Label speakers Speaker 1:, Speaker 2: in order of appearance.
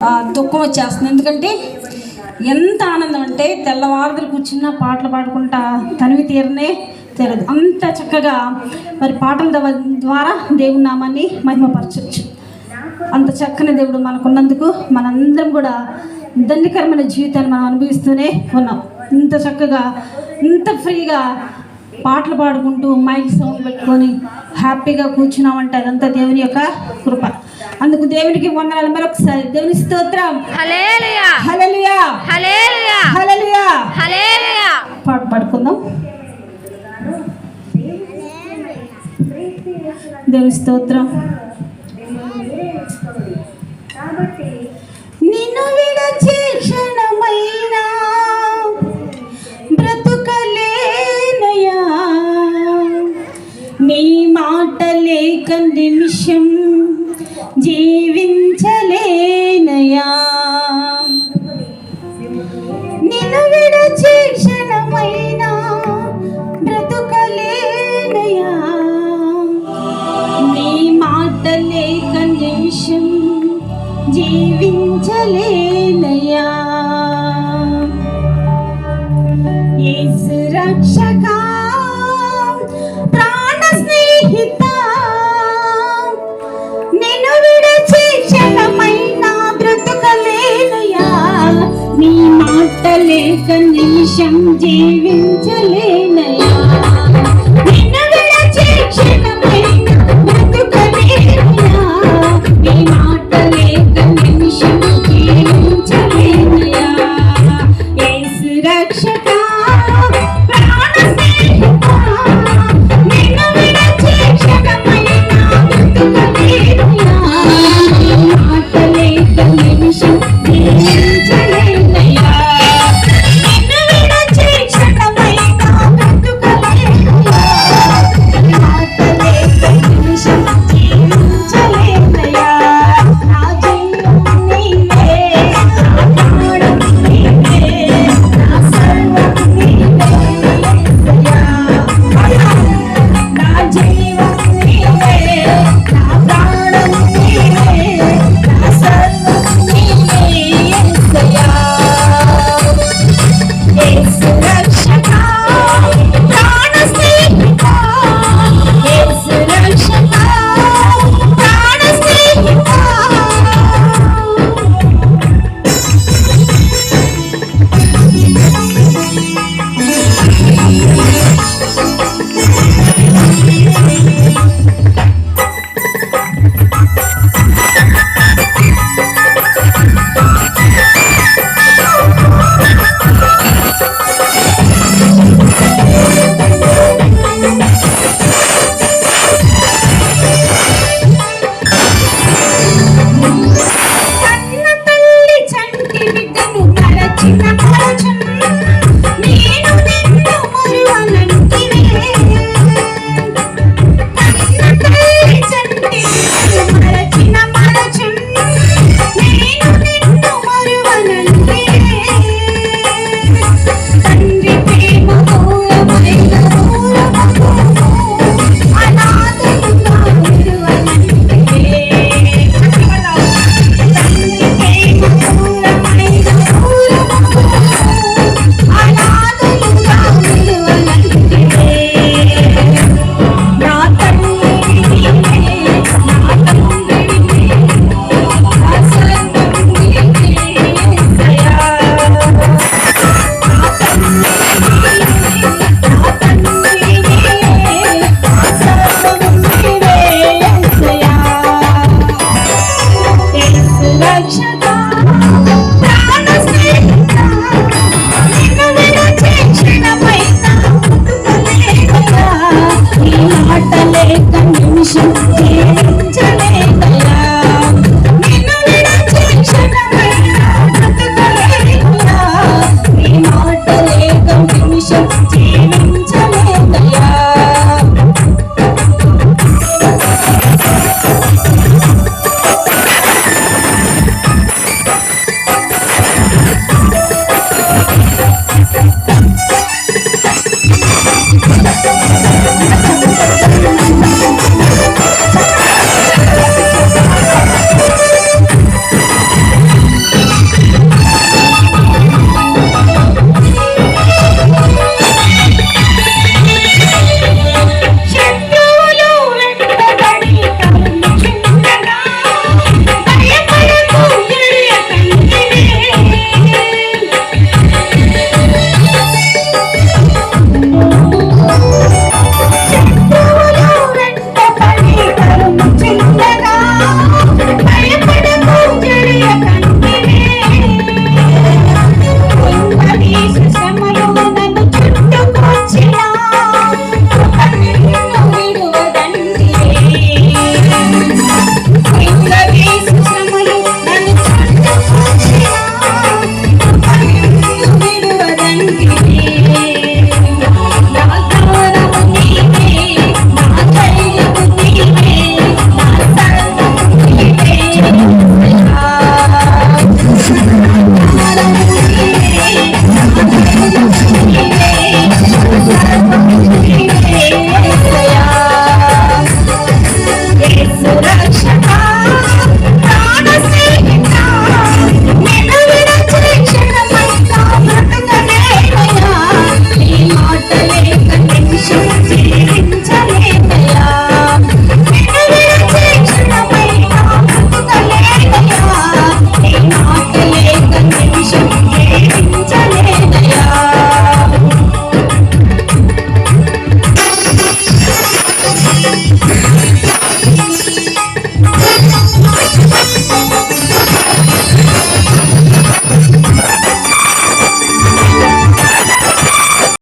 Speaker 1: దుఃఖం వచ్చేస్తుంది. ఎందుకంటే ఎంత ఆనందం అంటే తెల్లవారులు కూర్చున్న పాటలు పాడుకుంటా తనివి తీరనే తీరదు. అంత చక్కగా మరి పాటల ద్వారా దేవుని నామాన్ని మహిమపరచవచ్చు. అంత చక్కని దేవుడు మనకున్నందుకు మనందరం కూడా ధన్యకరమైన జీవితాన్ని మనం అనుభవిస్తూనే ఉన్నాం. ఇంత చక్కగా ఇంత ఫ్రీగా పాటలు పాడుకుంటూ మైక్ సౌండ్ పెట్టుకొని హ్యాపీగా కూర్చున్నామంటే అదంతా దేవుని యొక్క కృప. అందుకు దేవునికి వందనాలు. మరొకసారి దేవుని స్తోత్రం.
Speaker 2: హల్లెలూయా
Speaker 1: హల్లెలూయా
Speaker 2: హల్లెలూయా
Speaker 1: హల్లెలూయా
Speaker 2: హల్లెలూయా.
Speaker 1: పాట పాడుకుందాం. దేవుని స్తోత్రం. నిన్ను విడచి క్షణమైనా బ్రతుకలేనయా, నీ మాట లేక నిమిషం జీవించలేనయా. నిన్ను విడచి క్షణమైనా బ్రతుకలేనయా, నీ మాట లేక నిమిషం జీవించలేనయా. యేసు రక్షకా, ప్రాణ స్నేహిత, నిన్ను విడచి క్షణమైనా బ్రతుకలేనయా, నీ మాట లేక నిమిషం జీవించలేనయా. నిన్ను విడచి క్షణమైనా బ్రతుకలేనయా, నీ మాట లేక నిమిషం జీవించలేనయా. యేసు రక్షకా, ప్రాణ స్నేహిత, నిన్ను విడచి క్షణమైనా బ్రతుకలేనయా, నీ మాట లేక నిమిషం జీవించలేనయా. నిన్ను విడచి క్షణమైనా బ్రతుకలేనయా, నీ మాట లేక నిమిషం జీవించలేనయా. నా జీవం నీవే, నా ప్రాణం నీవే, నా సర్వం నీవే యేసయ్యా. నా జీవం నీవే, నా ప్రాణం నీవే, నా సర్వం నీవే యేసయ్యా. యేసు రక్షకా, ప్రాణ స్నేహిత, యేసు రక్షకా, ప్రాణ స్నేహిత. కన్న తల్లి చంటి బిడ్డను మరచిన మరచున్, నేను నిన్ను మరువనంటినే. కన్న తల్లి చంటి బిడ్డను మరచిన మరచున్, నేను నిన్ను మరువనంటినే. తండ్రి ప్రేమ ఘోరమైన ఘోరమగు, అనాథలుగా విడువనంటినే. రక్షణ